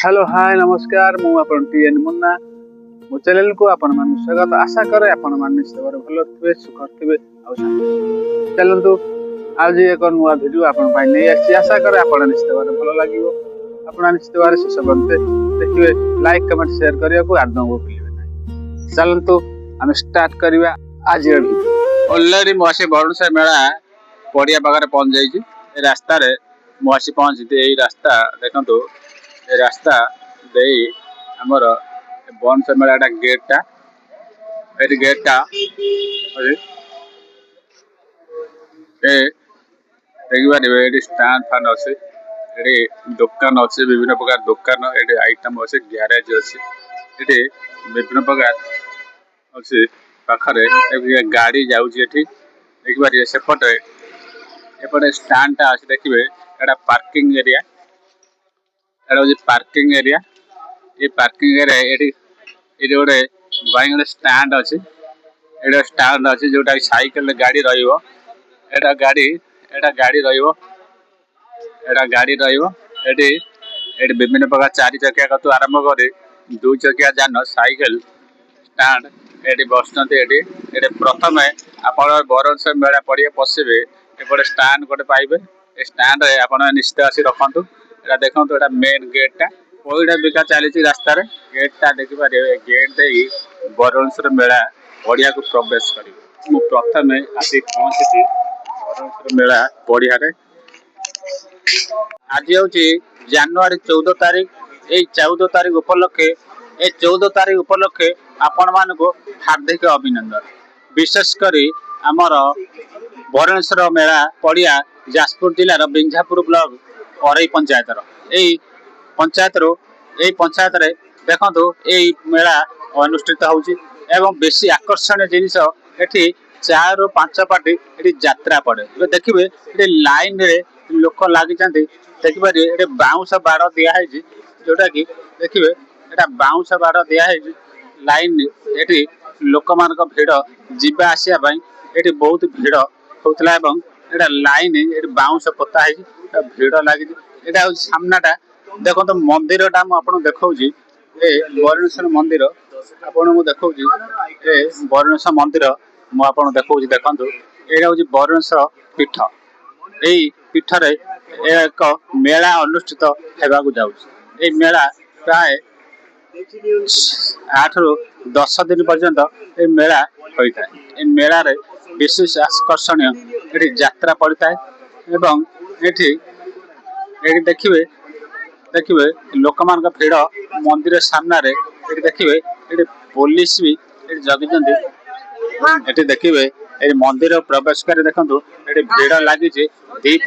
Hello hi नमस्कार मु आपन टीएन मुन्ना मो चैनल को आपन मान स्वागत आशा करे आपन मान निश्चित भलो थे सुख थे चलतु आज एक नुआ भिडियो आपन पाई नहीं आसी आशा करे आपन निश्चित भलो लागिवो आपन निश्चित शेष बनते देखिए लाइक कमेंट शेयर करिया को आदम को भूलिबे नहीं। चलतु हम स्टार्ट करिवा आज ऑलरेडी मोसी बरुणसा मेला पड़िया पाखरे पहुंच जाइए रास्ता रे मोसी पहुंची ए रास्ता देखंतु ए रास्ता दे आमर बंश मेलाटा गेटा गेटा देखिए स्टैंड फैन अच्छे ये दुकान अच्छे विभिन्न प्रकार दुकान ये आइटम अच्छे ग्यारेज अच्छे ये विभिन्न प्रकार अच्छे पाखे गाड़ी जाऊँगी देखिए सेपटे एपटे स्टैंडटा अच्छे देखिए एटा पार्किंग एरिया एटा हूँ पार्किंग एरिया ये पार्किंग एरिया ये गोटे बाइक स्टैंड अच्छे ये स्टैंड अच्छे जोटा साइकेल गाड़ी रहा गाड़ी रही विभिन्न प्रकार चारि चकिया कतु आरंभ कर दु चकिया जान साइकेल स्टैंड ये बसते ये प्रथम आप बरंस मेला पड़िया पशिबे एपटे स्टैंड गोटे पाइबे स्टैंड आप निश्चित आसी रखु देखो ये मेन गेटा पईड़ा बिका चली रास्ता गेटा देखिपारे गेट दे बरंसर मेला पड़िया को प्रवेश कर प्रथम आसी पहुंची बरंसर मेला पड़िया आज हूँ जनवरी 14 तारीख ये 14 तारीख उपलक्षे ये 14 तारीख उपलक्षे आपण मान को हार्दिक अभिनंदन विशेषकर आमर बरंसर मेला पड़िया जाजपुर जिलार बिंझापुर ब्लॉक अरई पंचायत रे देखंतु यही मेला अनुष्ठित होउची एवं बेसी आकर्षणीय जिनिस एठी 4 ରୁ 5 पार्टी एठी यात्रा पड़े देखिए ये लाइन रे लोक लगी देखिए ये बाउंस बाड़ दिया है जोटा कि देखिए ये बाउंस बाड़ दिया है लाइन एठी लोक मान भिड़ जीवा आसिया ये बहुत भिड़ होता एवं ये लाइन ये बाउंस पोता है भिड़ लगी यहाँ हूँ सामनाटा देखो तो मंदिरटा मुझे देखा बरुणेश्वर मंदिर आपको देखा बरुणेश्वर मंदिर मुझे देखा देखो यहाँ हूँ बरुणेश्वर पीठ यही पीठर एक मेला अनुष्ठित होगा जाऊँगी मेला प्राय 8 ରୁ 10 दिन पर्यंत ये मेला होता है ये मेला रे विशेष आकर्षणीय ये यात्रा पड़ता है एवं ये देखिए लोक मान भीड़ मंदिर सामने देखिए ये पुलिस भी जगी ये देखिए ये मंदिर प्रवेश कर देखो ये भीड़ लगी दी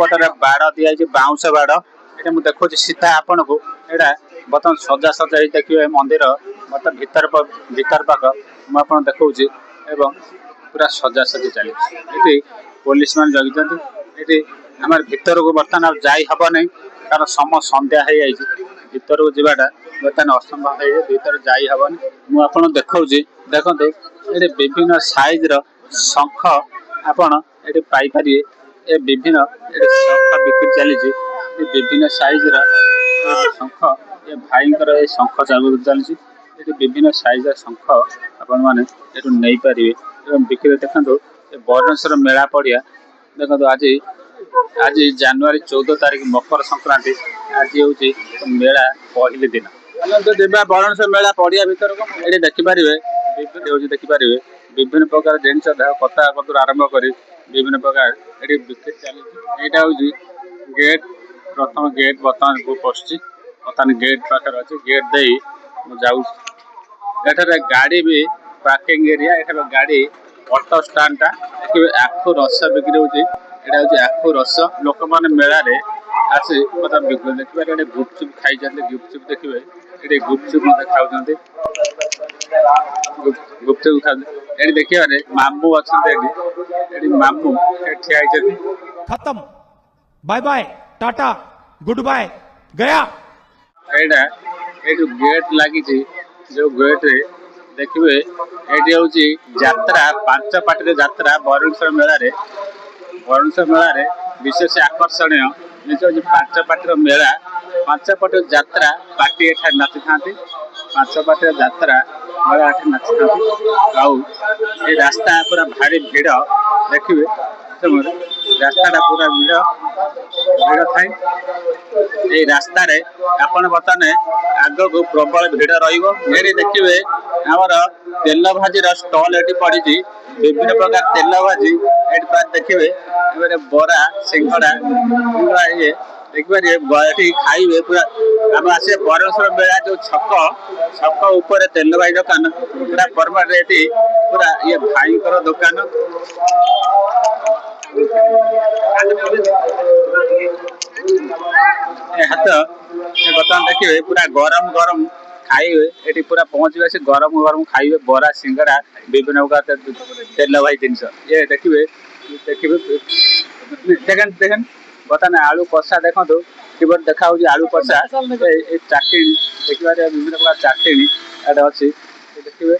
पटर बाड़ दिखाई बाउंस बाड़ ये मुझे देखा सीधा आपन को यहाँ बर्तमान सजा सजा देखिए मंदिर बर्तमान भीतर पाक मुझे देखा एवं पूरा सजा सजी चली पुलिस मान जगी ये आम भीतर को बर्तमान आ जाई हब नहीं कारण समय संध्या हो भीतर को जावाटा बर्तमान असंभव है भीतर जाई हबन मुझे देखा देखो ये विभिन्न साइज शंख आपण ये पाइपर ये विभिन्न शंख बिक्री चली विभिन्न साइज शंख ये भाईंकर ये शंख चली विभिन्न साइज शंख आपण मैंने नहीं पारे बिक्री देखो बरुणेश्वर मेला पड़िया देखो आज जनवरी 14 तारीख मकर संक्रांति आज हूँ मेला पहले दिन तो बरुणेश्वर मेला पड़िया भर ये देखिपारे देखिपारे विभिन्न प्रकार जिन कथा कतुर आरंभ कर विभिन्न प्रकार ये बिक्री चली यहाँ हूँ गेट प्रथम गेट बर्तमान को पशि बर्तमान गेट पाखे अच्छे गेट दे जाऊँ गाड़ी भी पार्किंग एरिया ये गाड़ी ऑटो स्टैंडटा देखिए आखु रस बिक्री होती यहाँ हूँ आखु रस लोक मैंने मेला आसी मतलब देखिए ये गुपचुप खाई गुपचुप देखिए ये गुपचुप मत खाऊँ गुपचुप खा ये देखिए मामू अच्छा मामू ठिया खत्म bye bye tata good bye गया ये गेट लगी जो गेट देखिए ये हूँ यात्रा 5 पार्टी यात्रा बरुणेश्वर मेला विशेष आकर्षणीय हूँ पांच पाटर मेला पांच पट यात्रा पार्टी एठार नाची था पांच पट यात्रा मेला एठार नाची था आउ रास्ता पूरा भारी भिड़ देखिए रास्ता पूरा भिड़ भिड़ थाए रास्तार आपण बर्तमान आग को प्रबल भिड़ रही देखिए आमर तेल भाजी स्टल ये पड़ी विभिन्न प्रकार तेल भाजी देखिए बरा सिंगड़ा ये देखिए खाइबे पूरा आम आसे बरसर बेला जो छक छक ऊपर तेल भाई दुकान पूरा परमानेंट रेटी पूरा ये भाई दुकान हाथ बर्तमान देखिए पूरा गरम गरम खाइबे ये पूरा पहुँचे से गरम गरम खाइबे बरा सिंगड़ा विभिन्न प्रकार तेल भाई जिनस ये देखिए देखिए देखन देखन बर्तमान आलू कषा देखो कि देखा आलू कषा चाटी देखिए विभिन्न प्रकार चाटी अच्छी देखिए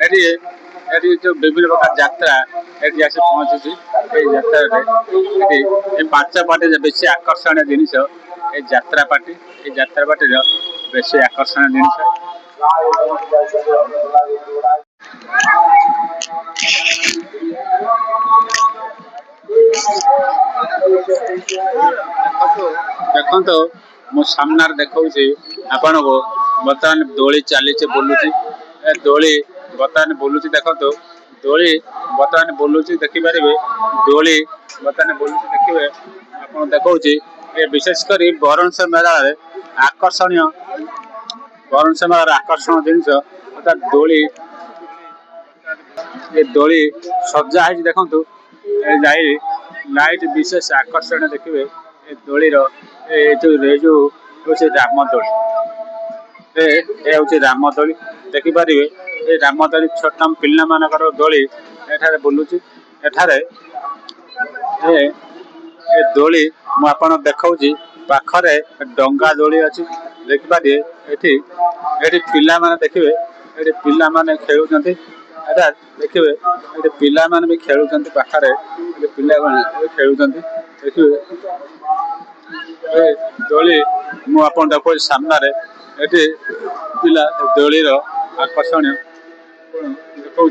देखिए जो विभिन्न प्रकार यात्रा ये आसी पहुँची यात्रा पांच पार्टी बेसी आकर्षण जिनस यात्रा पार्टी यात्रा पार्टी बेसी आकर्षण जिनस देखो मो सामनार देखा आपण को बर्तमान दोली चली बुलूची दोली बर्तमान बुलूची देखो दोली बर्तमान बुलूची देखिपारे दोली बर्तमान बुलूची देखिए आप देखा विशेषकर बरनसर मेला आकर्षणीय बरनसर मेला आकर्षण जिनस अर्थात दोली ये दोली सजा है देखु लाइट विशेष आकर्षण देखिए दोलीर जो राम दोली ये राम दोली देखिपारे ये राम दोली छोटा पिला मानकर दोली एठारे बुलूची एठारे दोली मुझे देखा पाखरे डंगा दोली अच्छी देखिपारे ये पिला माने देखिए ये पिला माने खेलुंट देखिए ये पिला माने भी खेलुंट पाखरे पिला खेलुंट देखिए दोली मुझे देखो सामने ये पिला दोलीर आकर्षण देखा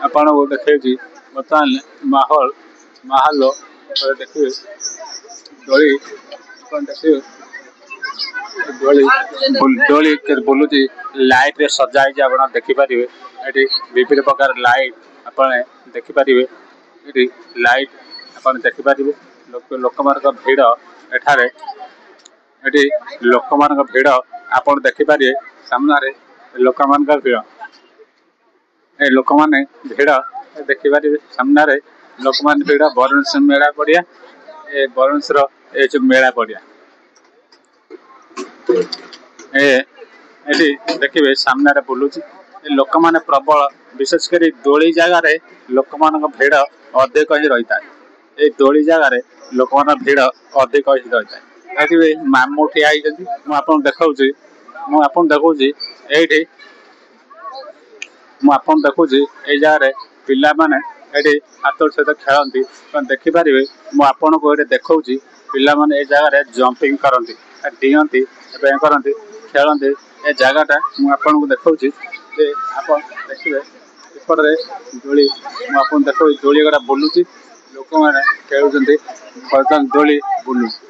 आपण को देखे बर्तमान माहौल देखिए दोली देखिए दोली बुलूची लाइट रे सजा आप देखिपारे ये विभिन्न प्रकार लाइट आप देखिपारे ये लाइट आप देखिपारे लोक मान भिड़ एठारे ये लोक मान भिड़ आप देखिपारे सामने लोक मान भिड़ ए लोक मैंने भिड़ देखिपारे सामने लोक मान भिड़ बरनसर मेला पड़िया बरनसर ये जो मेला पड़िया देखिए सामने बुलूची लोक मैंने प्रबल विशेषकर दोली जगार लोक मान भिड़ अधिक ही रही है ये दोली जगार लोक मान भिड़ अधिक ही रही है देखिए मामू ठिया होती देखा ये मुझे देखुची ये जगार पिला माने ये हाथ सहित खेलती देखिपारे मुझे को ये देखा पिला माने ये जगार जंपिंग करती डिंती करती खेलते ये जगटा मुझे देखा आप देखिए एपटे दोली मुझे देखा दोली गुड़ा बुलूची लोक मैंने खेलुंट बर्तमान दोली बुलूची।